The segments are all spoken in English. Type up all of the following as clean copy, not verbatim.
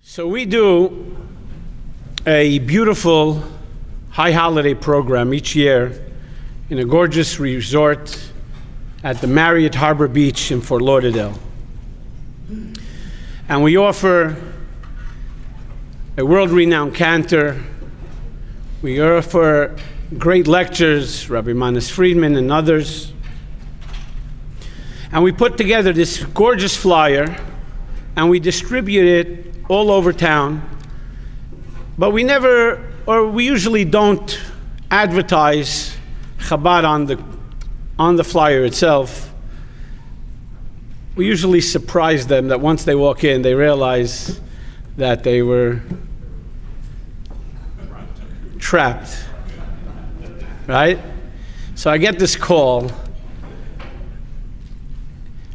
So we do a beautiful high holiday program each year in a gorgeous resort at the Marriott Harbor Beach in Fort Lauderdale. And we offer a world-renowned cantor. We offer great lectures, Rabbi Manis Friedman and others. And we put together this gorgeous flyer and we distribute it all over town. But we usually don't advertise Chabad on the flyer itself. We usually surprise them that once they walk in, they realize that they were trapped, right? So I get this call.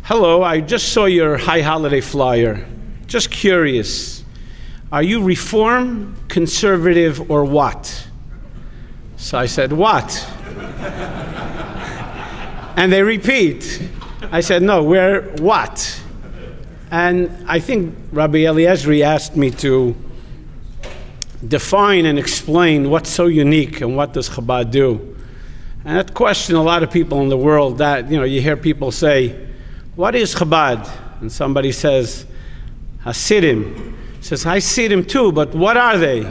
Hello, I just saw your high holiday flyer. Just curious, are you Reform, conservative, or what? So I said, what? And they repeat. I said, no, we're what? And I think Rabbi Eliezer asked me to define and explain what's so unique and what does Chabad do. And that question, a lot of people in the world, that you hear people say, what is Chabad? And somebody says, Hasidim. Says, I see them too, but what are they?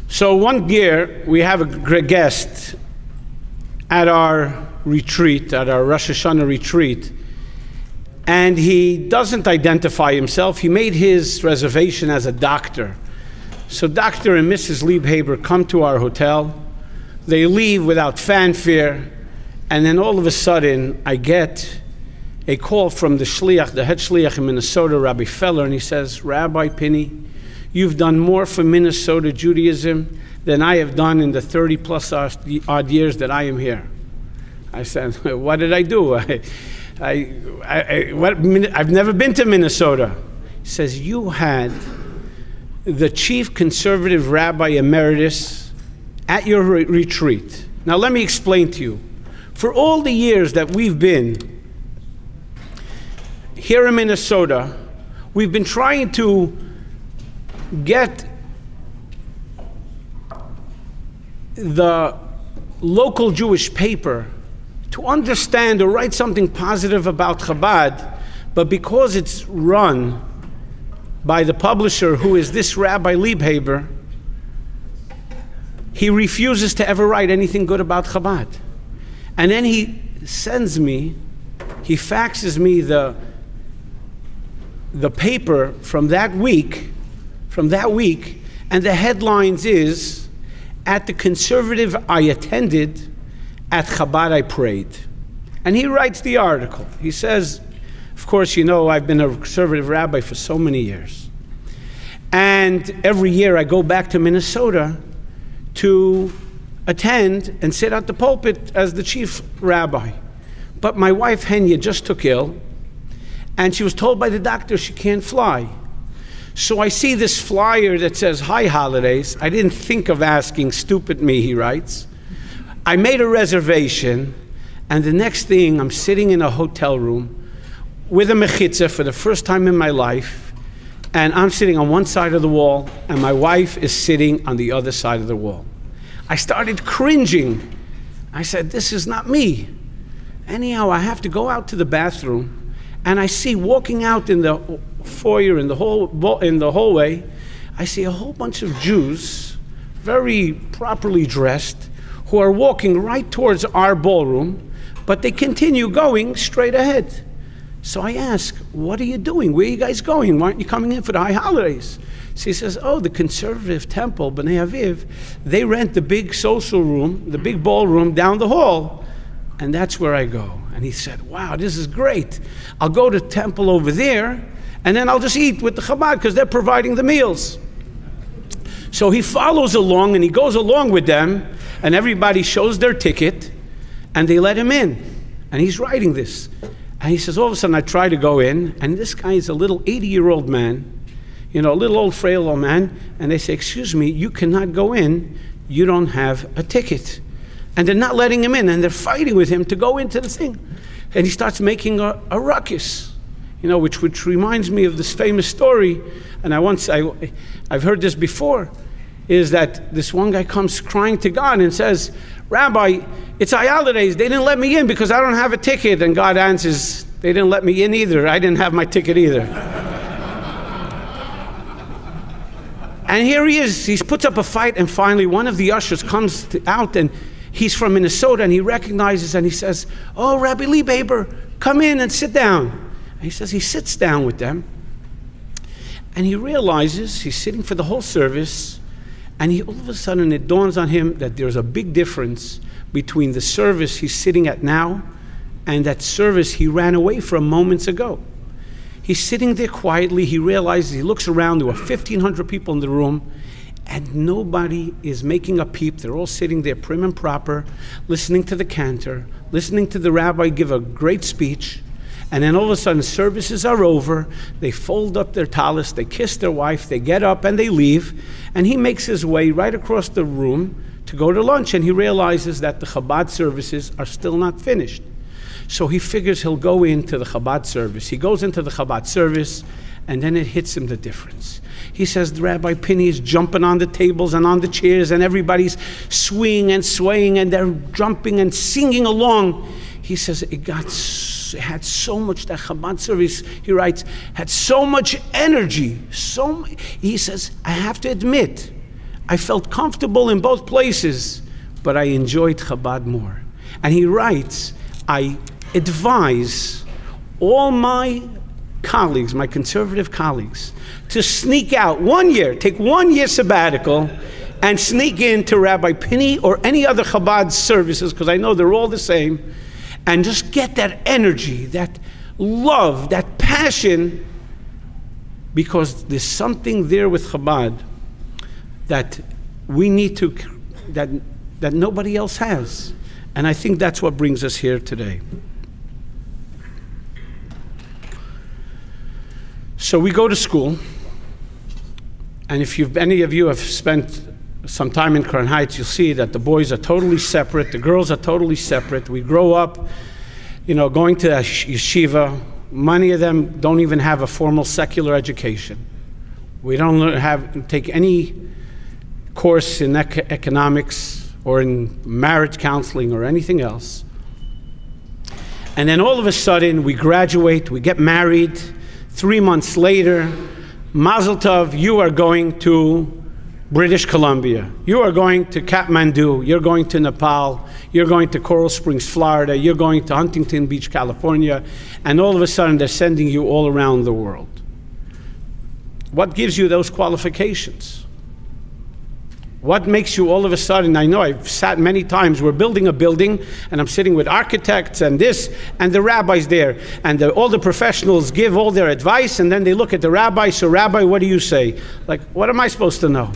So one year, we have a guest at our retreat, at our Rosh Hashanah retreat, and he doesn't identify himself. He made his reservation as a doctor. So Dr. and Mrs. Liebhaber come to our hotel. They leave without fanfare, and then all of a sudden, I get a call from the shliach, the head shliach in Minnesota, Rabbi Feller, and he says, Rabbi Pini, you've done more for Minnesota Judaism than I have done in the 30 plus odd years that I am here. I said, what did I do? I've never been to Minnesota. He says, you had the chief conservative rabbi emeritus at your retreat. Now let me explain to you. For all the years that we've been here in Minnesota, we've been trying to get the local Jewish paper to understand or write something positive about Chabad, but because it's run by the publisher, who is this Rabbi Liebhaber, he refuses to ever write anything good about Chabad. And then he faxes me the paper from that week, and the headlines is, at the conservative I attended, at Chabad I prayed. And he writes the article. He says, of course, I've been a conservative rabbi for so many years. And every year I go back to Minnesota to attend and sit at the pulpit as the chief rabbi. But my wife, Henya, just took ill, and she was told by the doctor she can't fly. So I see this flyer that says, High Holidays. I didn't think of asking, stupid me, he writes. I made a reservation, and the next thing, I'm sitting in a hotel room with a mechitza for the first time in my life, and I'm sitting on one side of the wall, and my wife is sitting on the other side of the wall. I started cringing. I said, this is not me. Anyhow, I have to go out to the bathroom, and I see walking out in the foyer, in the hallway, I see a whole bunch of Jews, very properly dressed, who are walking right towards our ballroom, but they continue going straight ahead. So I ask, what are you doing? Where are you guys going? Why aren't you coming in for the high holidays? So he says, oh, the conservative temple, B'nai Aviv, they rent the big social room, the big ballroom down the hall, and that's where I go. And he said, wow, this is great. I'll go to temple over there, and then I'll just eat with the Chabad because they're providing the meals. So he follows along, and he goes along with them, and everybody shows their ticket, and they let him in. And he's writing this. And he says, all of a sudden, I try to go in, and this guy is a little 80-year-old man, a little old, frail old man, and they say, excuse me, you cannot go in. You don't have a ticket. And they're not letting him in, and they're fighting with him to go into the thing. And he starts making a ruckus. which reminds me of this famous story, and I've heard this before, is that this one guy comes crying to God and says, Rabbi, it's our holidays, they didn't let me in because I don't have a ticket. And God answers, they didn't let me in either, I didn't have my ticket either. And here he is, he puts up a fight, and finally one of the ushers comes out, and he's from Minnesota, and he recognizes, and he says, oh, Rabbi Liebeber, come in and sit down. And he says he sits down with them, and he realizes he's sitting for the whole service, and all of a sudden it dawns on him that there's a big difference between the service he's sitting at now and that service he ran away from moments ago. He's sitting there quietly, he realizes, he looks around, there were 1,500 people in the room, and nobody is making a peep. They're all sitting there prim and proper, listening to the cantor, listening to the rabbi give a great speech, and then all of a sudden services are over, they fold up their talis, they kiss their wife, they get up and they leave, and he makes his way right across the room to go to lunch, and he realizes that the Chabad services are still not finished. So he figures he'll go into the Chabad service. He goes into the Chabad service, and then it hits him the difference. He says, the Rabbi Pini is jumping on the tables and on the chairs, and everybody's swinging and swaying, and they're jumping and singing along. He says, it had so much, that Chabad service, he writes, had so much energy. He says, I have to admit, I felt comfortable in both places, but I enjoyed Chabad more. And he writes, I advise all my colleagues, my conservative colleagues, to sneak out 1 year, take 1 year sabbatical, and sneak into Rabbi Pini or any other Chabad services, because I know they're all the same, and just get that energy, that love, that passion, because there's something there with Chabad that we need to, that nobody else has. And I think that's what brings us here today. So we go to school, and if any of you have spent some time in Crown Heights, you'll see that the boys are totally separate, the girls are totally separate. We grow up, going to a yeshiva. Many of them don't even have a formal secular education. We don't take any course in economics or in marriage counseling or anything else. And then all of a sudden we graduate, we get married. 3 months later, Mazel Tov, you are going to British Columbia. You are going to Kathmandu. You're going to Nepal. You're going to Coral Springs, Florida. You're going to Huntington Beach, California. And all of a sudden, they're sending you all around the world. What gives you those qualifications? What makes you all of a sudden, I know I've sat many times, we're building a building, and I'm sitting with architects and this, and the rabbi's there, and all the professionals give all their advice, and then they look at the rabbi, so Rabbi, what do you say? Like, what am I supposed to know?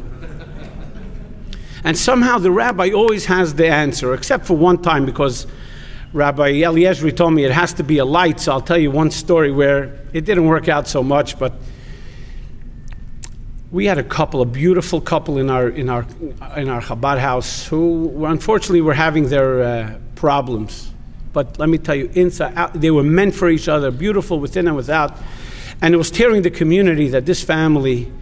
And somehow the rabbi always has the answer, except for one time, because Rabbi Eliezer told me it has to be a light, so I'll tell you one story where it didn't work out so much, but we had a beautiful couple in our Chabad house who unfortunately were having their problems. But let me tell you, inside out, they were meant for each other, beautiful within and without. And it was tearing the community that this family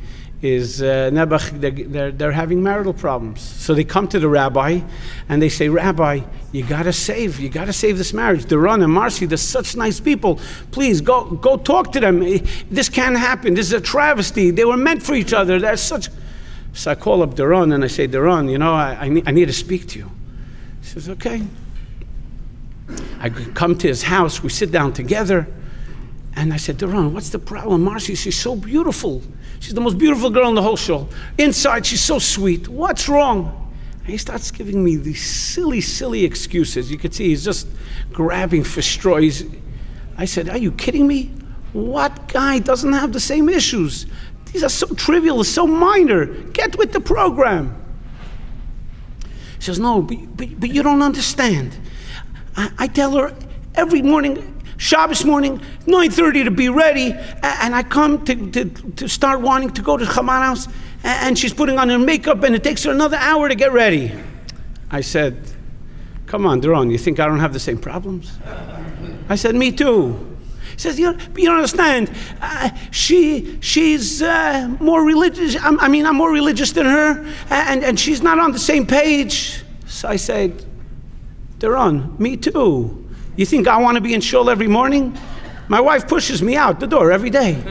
is they're having marital problems. So they come to the rabbi and they say, Rabbi, you gotta save this marriage. Doron and Marcy, they're such nice people. Please go talk to them. This can't happen. This is a travesty. They were meant for each other. They're such. So I call up Doron and I say, Doron, I need to speak to you. He says, okay. I come to his house. We sit down together. And I said, Doron, what's the problem? Marcy, she's so beautiful. She's the most beautiful girl in the whole show. Inside, she's so sweet. What's wrong? And he starts giving me these silly excuses. You could see he's just grabbing for straws. I said, are you kidding me? What guy doesn't have the same issues? These are so trivial, so minor. Get with the program. He says, no, but you don't understand. I tell her every morning, Shabbos morning, 9:30 to be ready, and I come to start wanting to go to Chabad house, and she's putting on her makeup, and it takes her another hour to get ready. I said, come on, Doron, you think I don't have the same problems? I said, me too. He says, you don't understand. She's more religious. I'm more religious than her, and she's not on the same page. So I said, Doron, me too. You think I want to be in shul every morning? My wife pushes me out the door every day.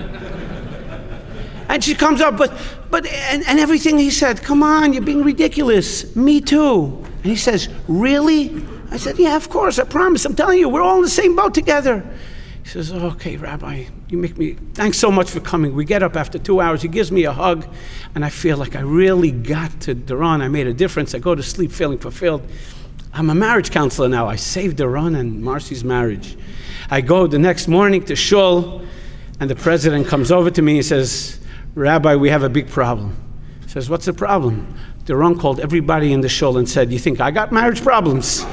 And she comes up, and everything he said, come on, you're being ridiculous. Me too. And he says, really? I said, yeah, of course, I promise. I'm telling you, we're all in the same boat together. He says, okay, Rabbi, thanks so much for coming. We get up after 2 hours. He gives me a hug, and I feel like I really got to Doron. I made a difference. I go to sleep feeling fulfilled. I'm a marriage counselor now. I saved Doron and Marcy's marriage. I go the next morning to shul, and the president comes over to me and says, Rabbi, we have a big problem. He says, what's the problem? Doron called everybody in the shul and said, you think I got marriage problems?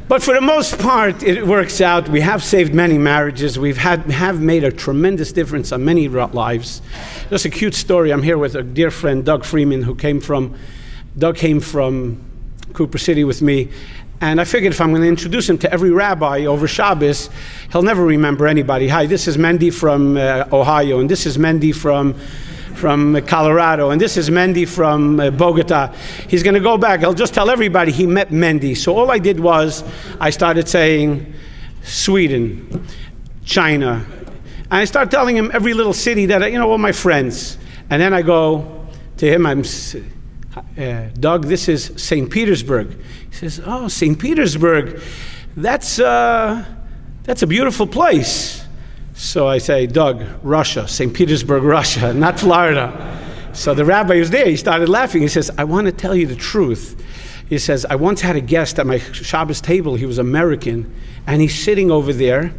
But for the most part, it works out. We have saved many marriages. We have made a tremendous difference on many lives. Just a cute story. I'm here with a dear friend, Doug Freeman, Doug came from Cooper City with me. And I figured if I'm going to introduce him to every rabbi over Shabbos, he'll never remember anybody. Hi, this is Mendy from Ohio, and this is Mendy from Colorado, and this is Mendy from Bogota. He's going to go back. He'll just tell everybody he met Mendy. So all I did was I started saying Sweden, China. And I start telling him every little city that, all my friends. And then I go to him, Doug, this is St. Petersburg. He says, oh, St. Petersburg, that's a beautiful place. So I say, Doug, Russia, St. Petersburg, Russia, not Florida. So the rabbi was there. He started laughing. He says, I want to tell you the truth. He says, I once had a guest at my Shabbos table. He was American, and he's sitting over there,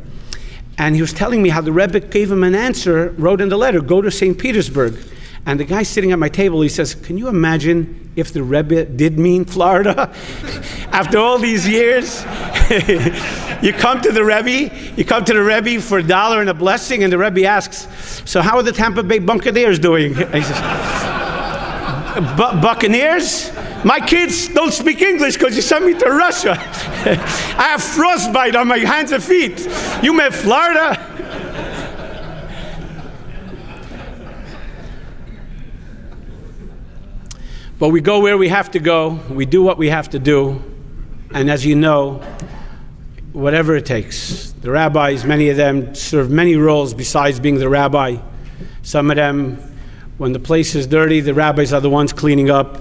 and he was telling me how the Rebbe gave him an answer, wrote in the letter, go to St. Petersburg. And the guy sitting at my table, he says, can you imagine if the Rebbe did mean Florida? After all these years, you come to the Rebbe for $1 and a blessing, and the Rebbe asks, so how are the Tampa Bay Buccaneers doing? And he says, Buccaneers? My kids don't speak English because you sent me to Russia. I have frostbite on my hands and feet. You meant Florida? But we go where we have to go, we do what we have to do, and as you know, whatever it takes. The rabbis, many of them serve many roles besides being the rabbi. Some of them, when the place is dirty, the rabbis are the ones cleaning up.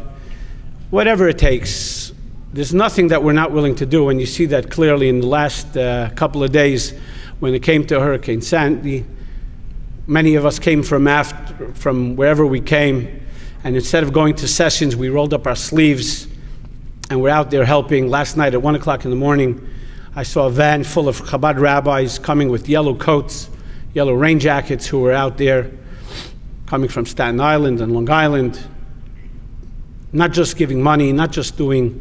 Whatever it takes. There's nothing that we're not willing to do, and you see that clearly in the last couple of days when it came to Hurricane Sandy. Many of us came from wherever we came. And instead of going to sessions, we rolled up our sleeves and we're out there helping. Last night at 1 o'clock in the morning, I saw a van full of Chabad rabbis coming with yellow coats, yellow rain jackets, who were out there coming from Staten Island and Long Island, not just giving money, not just giving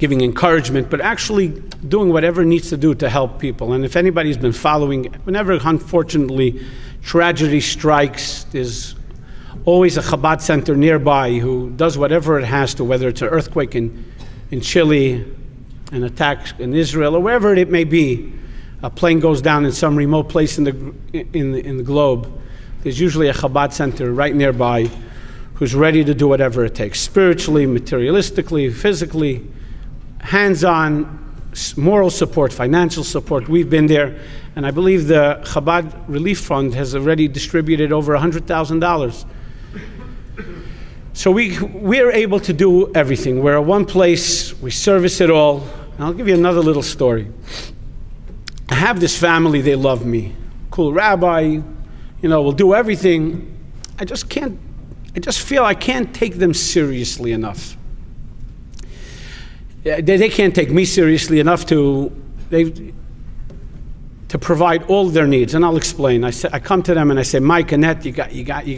encouragement, but actually doing whatever needs to do to help people. And if anybody's been following, whenever, unfortunately, tragedy strikes, there's always a Chabad center nearby who does whatever it has to, whether it's an earthquake in Chile, an attack in Israel, or wherever it may be. A plane goes down in some remote place in the globe. There's usually a Chabad center right nearby who's ready to do whatever it takes, spiritually, materialistically, physically, hands-on, moral support, financial support. We've been there, and I believe the Chabad Relief Fund has already distributed over $100,000. So we're able to do everything. We're at one place, we service it all. And I'll give you another little story. I have this family, they love me. Cool rabbi, we'll do everything. I just feel I can't take them seriously enough. They can't take me seriously enough to provide all their needs, and I'll explain. I come to them and I say, Mike, Annette, you got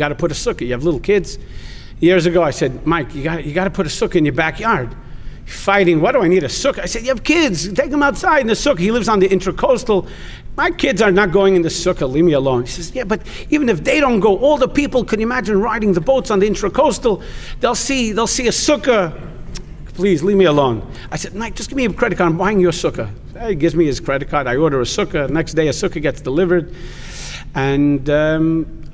to put a sukkah. You have little kids. Years ago, I said, Mike, you got to put a sukkah in your backyard. Fighting, what do I need a sukkah? I said, you have kids, take them outside in the sukkah. He lives on the intracoastal. My kids are not going in the sukkah, leave me alone. He says, yeah, but even if they don't go, all the people, can you imagine riding the boats on the intracoastal? They'll see a sukkah. Please, leave me alone. I said, Mike, just give me a credit card. I'm buying you a sukkah. He gives me his credit card. I order a sukkah. Next day, a sukkah gets delivered. And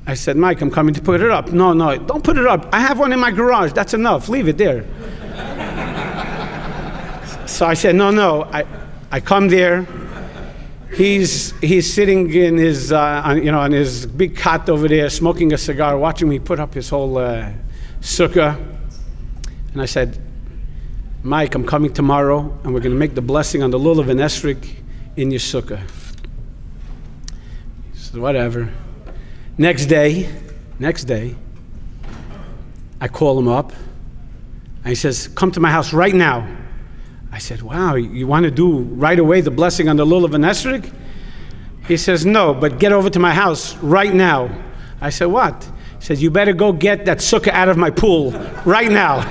I said, Mike, I'm coming to put it up. No, don't put it up. I have one in my garage. That's enough. Leave it there. So I said, no. I come there. He's sitting in his on his big cot over there, smoking a cigar, watching me put up his whole sukkah. And I said, Mike, I'm coming tomorrow, and we're going to make the blessing on the lulav and esrog in your sukkah. He said, whatever. Next day, I call him up, and he says, come to my house right now. I said, wow, you want to do right away the blessing on the lulav and esrog? He says, no, but get over to my house right now. I said, what? He says, you better go get that sukkah out of my pool right now.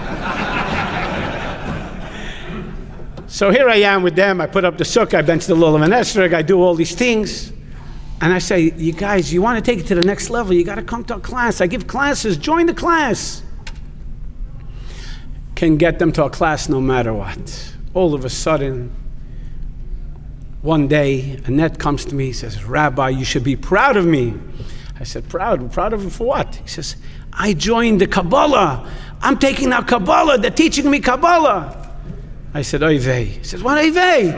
So here I am with them. I put up the sukkah, I bench the lulav and esrog, I do all these things. And I say, you guys, you want to take it to the next level, you got to come to a class. I give classes, join the class. Can get them to a class no matter what. All of a sudden, one day, Annette comes to me, says, Rabbi, you should be proud of me. I said, proud? Proud of him for what? He says, I joined the Kabbalah. I'm taking now Kabbalah. They're teaching me Kabbalah. I said, oy vey. He says, what oy vey?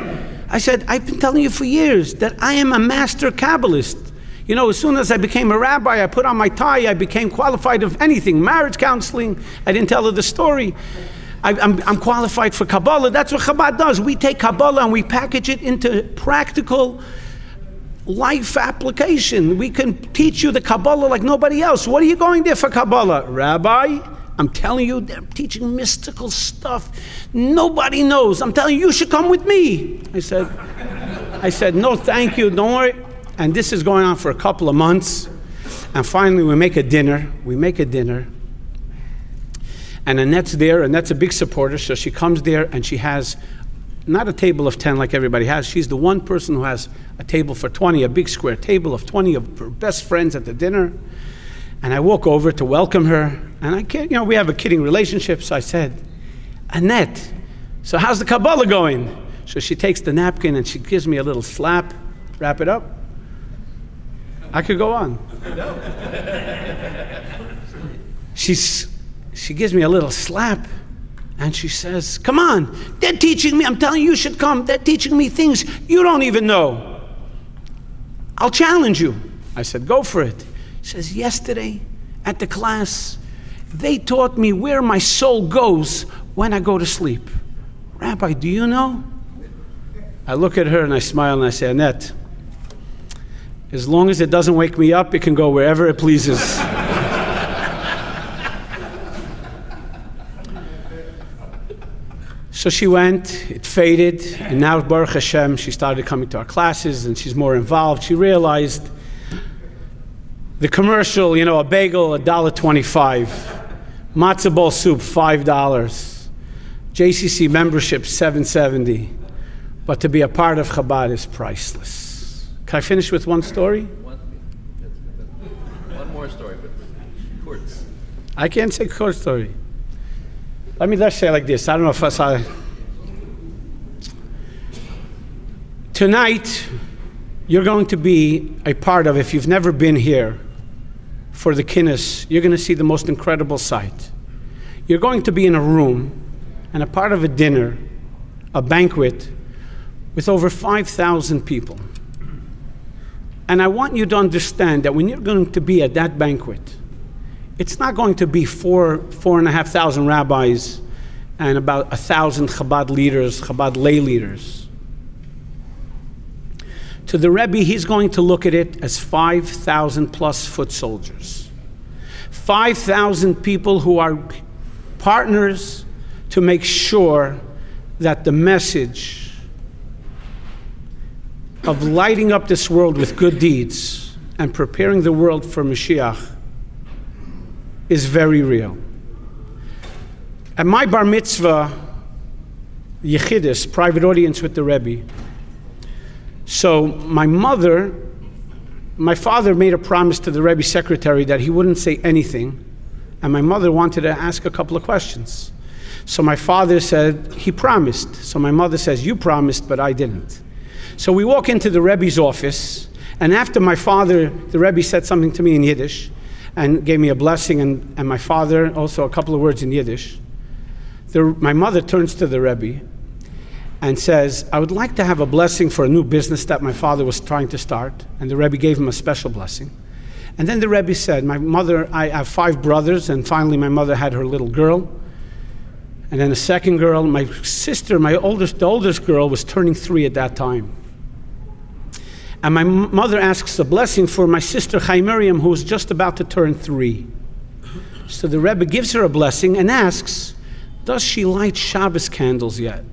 I said, I've been telling you for years that I am a master Kabbalist. You know, as soon as I became a rabbi, I put on my tie, I became qualified of anything, marriage counseling. I didn't tell her the story. I'm qualified for Kabbalah. That's what Chabad does. We take Kabbalah and we package it into practical life application. We can teach you the Kabbalah like nobody else. What are you going there for Kabbalah? Rabbi, I'm telling you, they're teaching mystical stuff. Nobody knows. I'm telling you, you should come with me. I said, no, thank you, don't worry. And this is going on for a couple of months. And finally, we make a dinner. And Annette's there. Annette's a big supporter, so she comes there and she has not a table of 10 like everybody has. She's the one person who has a table for 20, a big square table of 20 of her best friends at the dinner. And I walk over to welcome her, and we have a kidding relationship. So I said, Annette, so how's the Kabbalah going? So she takes the napkin and she gives me a little slap. Wrap it up. I could go on. She gives me a little slap, and she says, come on, they're teaching me, I'm telling you, you should come. They're teaching me things you don't even know. I'll challenge you. I said, go for it. She says, yesterday at the class, they taught me where my soul goes when I go to sleep. Rabbi, do you know? I look at her and I smile and I say, Annette, as long as it doesn't wake me up, it can go wherever it pleases. So she went, it faded, and now, Baruch Hashem, she started coming to our classes and she's more involved. She realized the commercial, a bagel, $1.25, matzo ball soup, $5, JCC membership, $7.70. But to be a part of Chabad is priceless. Can I finish with one story? One more story, but courts. I can't say court story. Let me just say it like this. I don't know if I saw it. Tonight, you're going to be a part of, if you've never been here for the Kinnis, you're going to see the most incredible sight. You're going to be in a room and a part of a dinner, a banquet, with over 5,000 people. And I want you to understand that when you're going to be at that banquet, it's not going to be 4,500 rabbis and about 1,000 Chabad leaders, Chabad lay leaders. To the Rebbe, he's going to look at it as 5,000 plus foot soldiers. 5,000 people who are partners to make sure that the message of lighting up this world with good deeds and preparing the world for Mashiach is very real. At my bar mitzvah, Yechidus, private audience with the Rebbe, so my father made a promise to the Rebbe's secretary that he wouldn't say anything, and my mother wanted to ask a couple of questions. So my father said, he promised. So my mother says, you promised, but I didn't. So we walk into the Rebbe's office, and after my father, the Rebbe said something to me in Yiddish, and gave me a blessing, and my father also a couple of words in Yiddish. My mother turns to the Rebbe and says, I would like to have a blessing for a new business that my father was trying to start. And the Rebbe gave him a special blessing. And then the Rebbe said, I have 5 brothers, and finally my mother had her little girl. And then a second girl, my sister, the oldest girl was turning 3 at that time. And my mother asks a blessing for my sister Chai Miriam, who was just about to turn 3. So the Rebbe gives her a blessing and asks, does she light Shabbos candles yet?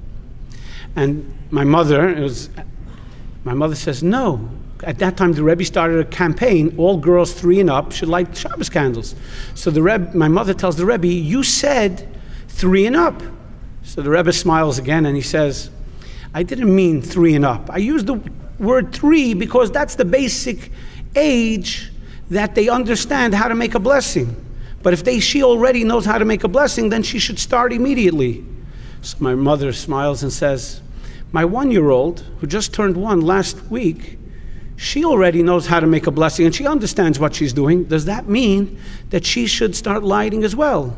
And my mother says, no. At that time, the Rebbe started a campaign, all girls 3 and up should light Shabbos candles. So my mother tells the Rebbe, you said 3 and up. So the Rebbe smiles again and he says, I didn't mean 3 and up. I used the word 3 because that's the basic age that they understand how to make a blessing. But if she already knows how to make a blessing, then she should start immediately. So my mother smiles and says, my 1-year-old, who just turned 1 last week, she already knows how to make a blessing and she understands what she's doing. Does that mean that she should start lighting as well?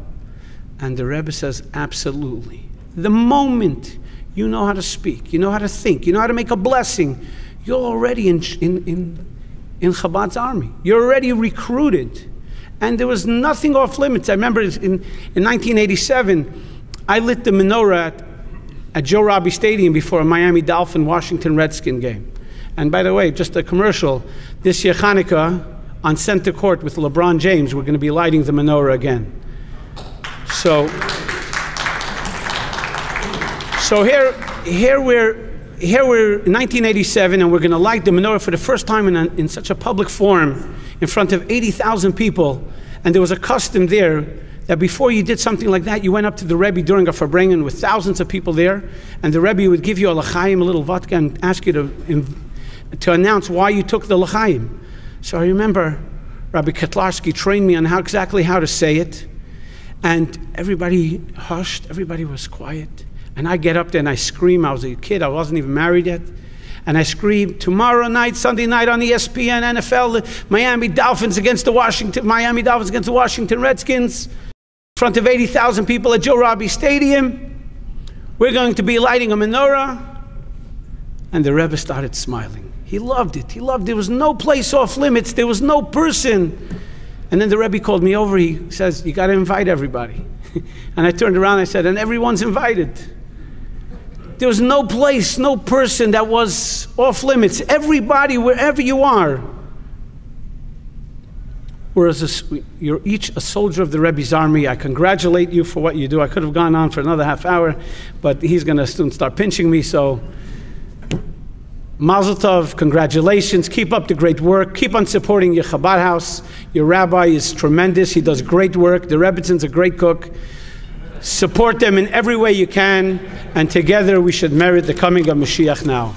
And the Rebbe says, absolutely. The moment you know how to speak, you know how to think, you know how to make a blessing, you're already in Chabad's army. You're already recruited. And there was nothing off limits. I remember in 1987, I lit the menorah at Joe Robbie Stadium before a Miami Dolphin Washington Redskin game. And by the way, just a commercial, this year Hanukkah on center court with LeBron James, we're going to be lighting the menorah again. So here we're in 1987, and we're going to light the menorah for the first time in such a public forum in front of 80,000 people. And there was a custom there that before you did something like that, you went up to the Rebbe during a Farbrengen with thousands of people there, and the Rebbe would give you a l'chaim, a little vodka, and ask you to announce why you took the l'chaim. So I remember Rabbi Ketlarsky trained me on exactly how to say it, and everybody hushed, everybody was quiet. And I get up there and I scream. I was a kid, I wasn't even married yet. And I scream, tomorrow night, Sunday night on ESPN, NFL, the Miami Dolphins against the Washington Redskins, in front of 80,000 people at Joe Robbie Stadium. We're going to be lighting a menorah. And the Rebbe started smiling. He loved it. There was no place off limits. There was no person. And then the Rebbe called me over. He says, you got to invite everybody. And I turned around and I said, and everyone's invited. There was no place, no person that was off limits. Everybody, wherever you are. You're each a soldier of the Rebbe's army. I congratulate you for what you do. I could have gone on for another half hour, but he's going to soon start pinching me. So, Mazel Tov, congratulations. Keep up the great work. Keep on supporting your Chabad house. Your rabbi is tremendous. He does great work. The Rebbitzin's a great cook. Support them in every way you can, and together we should merit the coming of Mashiach now.